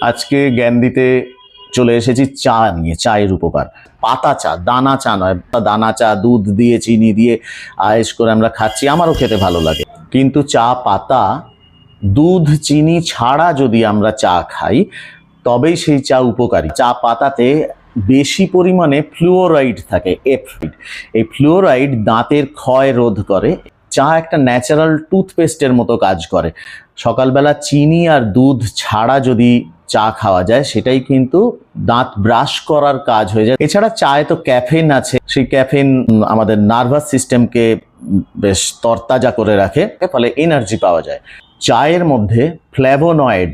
আজকে জ্ঞান দিতে চলে এসেছি চা নিয়ে, চায়ের উপকার। পাতা চা, দানা চা নয়, দানা চা দুধ দিয়ে চিনি দিয়ে আয়েশ করে আমরা খাচ্ছি, আমারও খেতে ভালো লাগে। কিন্তু চা পাতা দুধ চিনি ছাড়া যদি আমরা চা খাই তবেই সেই চা উপকারী। চা পাতাতে বেশি পরিমাণে ফ্লুওরাইড থাকে, এই ফ্লুওরাইড দাঁতের ক্ষয় রোধ করে। চা একটা ন্যাচারাল টুথপেস্টের মতো কাজ করে। সকালবেলা চিনি আর দুধ ছাড়া যদি চা খাওয়া যায় সেটাই কিন্তু দাঁত ব্রাশ করার কাজ হয়ে যায়। এছাড়া চায়ে তো ক্যাফেইন আছে, সেই ক্যাফেইন আমাদের নার্ভাস সিস্টেমকে বেশ তরতাজা করে রাখে, ফলে এনার্জি পাওয়া যায়। চায়ের মধ্যে flavonoid,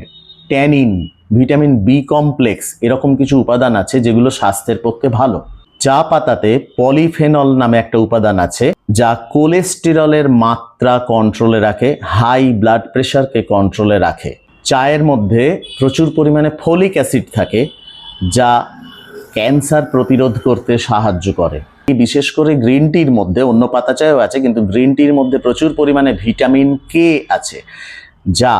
tannin, vitamin B complex এরকম কিছু উপাদান আছে যেগুলো স্বাস্থ্যের পক্ষে ভালো। চা পাতাতে পলিফেনল নামে একটা উপাদান আছে যা কোলেস্টেরলের মাত্রা কন্ট্রোলে রাখে, হাই ব্লাড প্রেশারকে কন্ট্রোলে রাখে। চায়ের মধ্যে প্রচুর পরিমাণে ফলিক অ্যাসিড থাকে যা ক্যান্সার প্রতিরোধ করতে সাহায্য করে। বিশেষ করে গ্রিন টির মধ্যে, অন্য পাতা চায়ও আছে কিন্তু গ্রিন টির মধ্যে প্রচুর পরিমাণে ভিটামিন কে আছে যা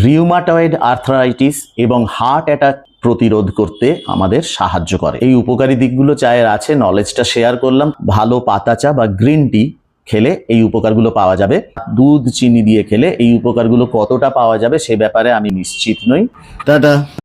রিউমাটয়েড আর্থ্রাইটিস এবং হার্ট অ্যাটাক প্রতিরোধ করতে আমাদের সাহায্য করে। এই উপকারী দিকগুলো চায়ের আছে, নলেজটা শেয়ার করলাম। ভালো পাতা চা বা গ্রিন টি খেলে এই উপকারগুলো পাওয়া যাবে। দুধ চিনি দিয়ে খেলে এই উপকারগুলো কতটা পাওয়া যাবে সে ব্যাপারে আমি নিশ্চিত নই। টাটা।